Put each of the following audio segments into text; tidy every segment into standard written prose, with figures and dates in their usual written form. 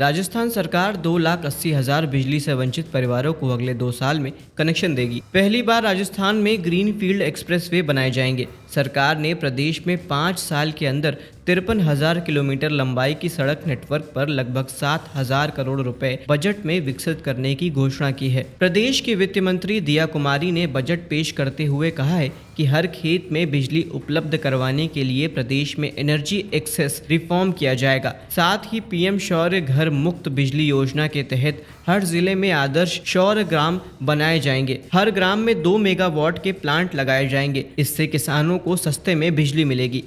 राजस्थान सरकार 2,80,000 बिजली से वंचित परिवारों को अगले 2 साल में कनेक्शन देगी। पहली बार राजस्थान में ग्रीनफील्ड एक्सप्रेसवे बनाए जाएंगे। सरकार ने प्रदेश में 5 साल के अंदर 53,000 किलोमीटर लंबाई की सड़क नेटवर्क पर लगभग 7,000 करोड़ रुपए बजट में विकसित करने की घोषणा की है। प्रदेश की वित्त मंत्री दिया कुमारी ने बजट पेश करते हुए कहा है कि हर खेत में बिजली उपलब्ध करवाने के लिए प्रदेश में एनर्जी एक्सेस रिफॉर्म किया जाएगा। साथ ही पीएम सौर घर मुक्त बिजली योजना के तहत हर जिले में आदर्श सौर ग्राम बनाए जाएंगे। हर ग्राम में 2 मेगावाट के प्लांट लगाए जाएंगे। इससे किसानों को सस्ते में बिजली मिलेगी।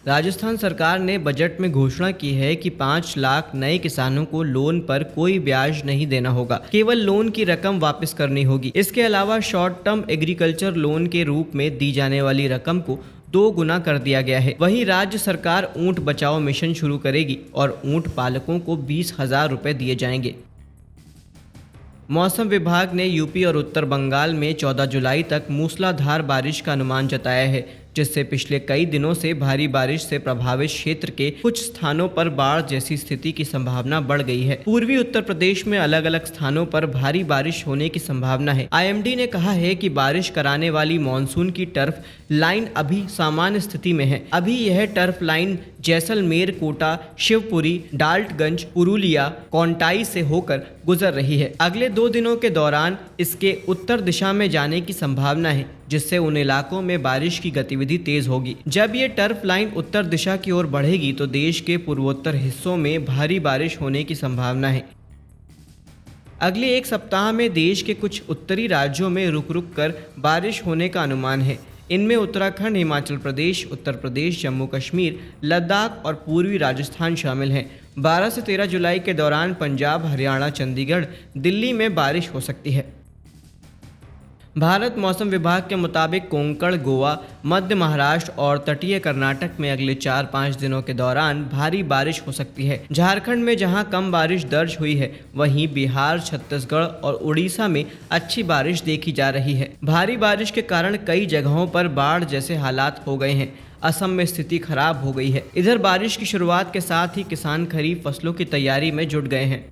राजस्थान सरकार ने बजट में घोषणा की है कि 5 लाख नए किसानों को लोन पर कोई ब्याज नहीं देना होगा, केवल लोन की रकम वापस करनी होगी। इसके अलावा शॉर्ट टर्म एग्रीकल्चर लोन के रूप में दी जाने वाली रकम को 2 गुना कर दिया गया है। वहीं राज्य सरकार ऊंट बचाओ मिशन शुरू करेगी और ऊंट पालकों को 20,000 रुपए दिए जाएंगे। मौसम विभाग ने यूपी और उत्तर बंगाल में 14 जुलाई तक मूसलाधार बारिश का अनुमान जताया है, जिससे पिछले कई दिनों से भारी बारिश से प्रभावित क्षेत्र के कुछ स्थानों पर बाढ़ जैसी स्थिति की संभावना बढ़ गई है। पूर्वी उत्तर प्रदेश में अलग अलग स्थानों पर भारी बारिश होने की संभावना है। आईएमडी ने कहा है कि बारिश कराने वाली मानसून की टर्फ लाइन अभी सामान्य स्थिति में है। अभी यह टर्फ लाइन जैसलमेर, कोटा, शिवपुरी, डाल्टगंज, पुरुलिया, कोंटाई से होकर गुजर रही है। अगले 2 दिनों के दौरान इसके उत्तर दिशा में जाने की संभावना है, जिससे उन इलाकों में बारिश की गतिविधि तेज होगी। जब ये टर्फ लाइन उत्तर दिशा की ओर बढ़ेगी तो देश के पूर्वोत्तर हिस्सों में भारी बारिश होने की संभावना है। अगले 1 सप्ताह में देश के कुछ उत्तरी राज्यों में रुक रुक कर बारिश होने का अनुमान है। इनमें उत्तराखंड, हिमाचल प्रदेश, उत्तर प्रदेश, जम्मू कश्मीर, लद्दाख और पूर्वी राजस्थान शामिल हैं। 12 से 13 जुलाई के दौरान पंजाब, हरियाणा, चंडीगढ़, दिल्ली में बारिश हो सकती है। भारत मौसम विभाग के मुताबिक कोंकण, गोवा, मध्य महाराष्ट्र और तटीय कर्नाटक में अगले 4-5 दिनों के दौरान भारी बारिश हो सकती है। झारखंड में जहां कम बारिश दर्ज हुई है, वहीं बिहार, छत्तीसगढ़ और उड़ीसा में अच्छी बारिश देखी जा रही है। भारी बारिश के कारण कई जगहों पर बाढ़ जैसे हालात हो गए हैं। असम में स्थिति खराब हो गई है। इधर बारिश की शुरुआत के साथ ही किसान खरीफ फसलों की तैयारी में जुट गए हैं।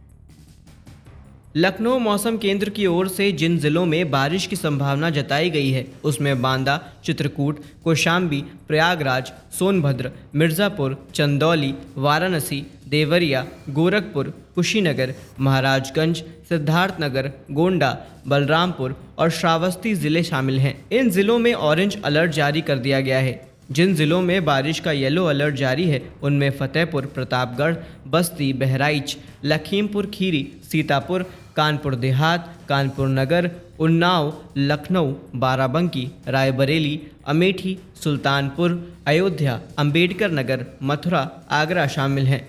लखनऊ मौसम केंद्र की ओर से जिन जिलों में बारिश की संभावना जताई गई है, उसमें बांदा, चित्रकूट, कौशाम्बी, प्रयागराज, सोनभद्र, मिर्ज़ापुर, चंदौली, वाराणसी, देवरिया, गोरखपुर, कुशीनगर, महाराजगंज, सिद्धार्थनगर, गोंडा, बलरामपुर और श्रावस्ती जिले शामिल हैं। इन जिलों में ऑरेंज अलर्ट जारी कर दिया गया है। जिन जिलों में बारिश का येलो अलर्ट जारी है, उनमें फतेहपुर, प्रतापगढ़, बस्ती, बहराइच, लखीमपुर खीरी, सीतापुर, कानपुर देहात, कानपुर नगर, उन्नाव, लखनऊ, बाराबंकी, रायबरेली, अमेठी, सुल्तानपुर, अयोध्या, अंबेडकर नगर, मथुरा, आगरा शामिल हैं।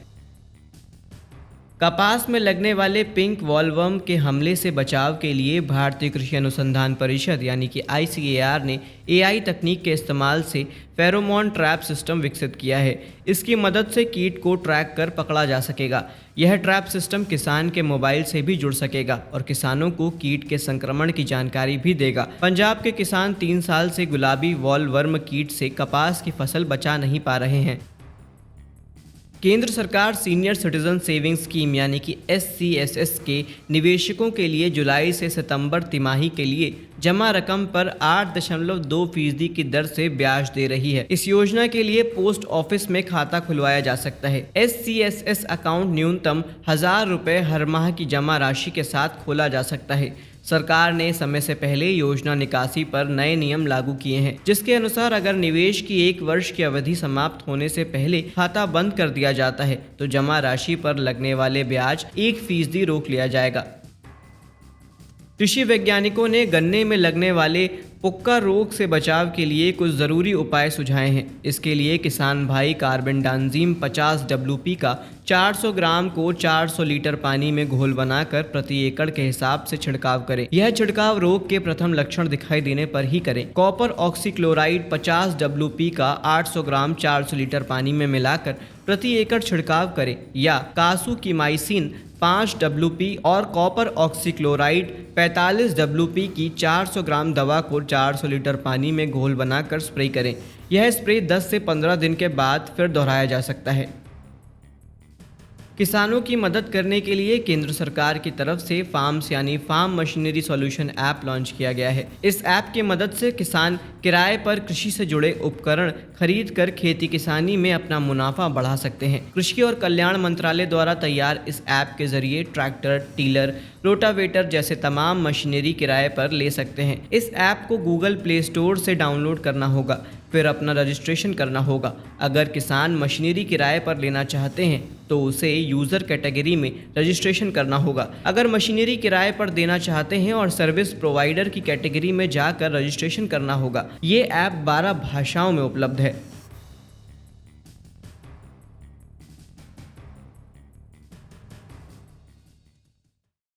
कपास में लगने वाले पिंक वॉलवर्म के हमले से बचाव के लिए भारतीय कृषि अनुसंधान परिषद यानी कि ICAR ने AI तकनीक के इस्तेमाल से फेरोमोन ट्रैप सिस्टम विकसित किया है। इसकी मदद से कीट को ट्रैक कर पकड़ा जा सकेगा। यह ट्रैप सिस्टम किसान के मोबाइल से भी जुड़ सकेगा और किसानों को कीट के संक्रमण की जानकारी भी देगा। पंजाब के किसान 3 साल से गुलाबी वॉलवर्म कीट से कपास की फसल बचा नहीं पा रहे हैं। केंद्र सरकार सीनियर सिटीजन सेविंग स्कीम यानी कि SCSS के निवेशकों के लिए जुलाई से सितंबर तिमाही के लिए जमा रकम पर 8.2% की दर से ब्याज दे रही है। इस योजना के लिए पोस्ट ऑफिस में खाता खुलवाया जा सकता है। SCSS अकाउंट न्यूनतम 1,000 रुपये हर माह की जमा राशि के साथ खोला जा सकता है। सरकार ने समय से पहले योजना निकासी पर नए नियम लागू किए हैं, जिसके अनुसार अगर निवेश की 1 वर्ष की अवधि समाप्त होने से पहले खाता बंद कर दिया जाता है तो जमा राशि पर लगने वाले ब्याज 1% रोक लिया जाएगा। कृषि वैज्ञानिकों ने गन्ने में लगने वाले पुक्का रोग से बचाव के लिए कुछ ज़रूरी उपाय सुझाए हैं। इसके लिए किसान भाई कार्बेंडाजिम 50 WP का 400 ग्राम को 400 लीटर पानी में घोल बनाकर प्रति एकड़ के हिसाब से छिड़काव करें। यह छिड़काव रोग के प्रथम लक्षण दिखाई देने पर ही करें। कॉपर ऑक्सीक्लोराइड 50 WP का 800 ग्राम 400 लीटर पानी में मिलाकर प्रति एकड़ छिड़काव करें, या कासुकीमाइसिन 5 WP और कॉपर ऑक्सीक्लोराइड 45 WP की 400 ग्राम दवा को 400 लीटर पानी में घोल बनाकर स्प्रे करें। यह स्प्रे 10 से 15 दिन के बाद फिर दोहराया जा सकता है। किसानों की मदद करने के लिए केंद्र सरकार की तरफ से फार्म्स यानी farm machinery solution app launch किया गया है। इस ऐप की मदद से किसान किराए पर कृषि से जुड़े उपकरण खरीद कर खेती किसानी में अपना मुनाफा बढ़ा सकते हैं। कृषि और कल्याण मंत्रालय द्वारा तैयार इस ऐप के जरिए ट्रैक्टर, टीलर, रोटावेटर जैसे तमाम मशीनरी किराए पर ले सकते हैं। इस ऐप को गूगल प्ले स्टोर से डाउनलोड करना होगा, फिर अपना रजिस्ट्रेशन करना होगा। अगर किसान मशीनरी किराए पर लेना चाहते हैं तो उसे यूज़र कैटेगरी में रजिस्ट्रेशन करना होगा। अगर मशीनरी किराए पर देना चाहते हैं और सर्विस प्रोवाइडर की कैटेगरी में जाकर रजिस्ट्रेशन करना होगा। ये ऐप 12 भाषाओं में उपलब्ध है।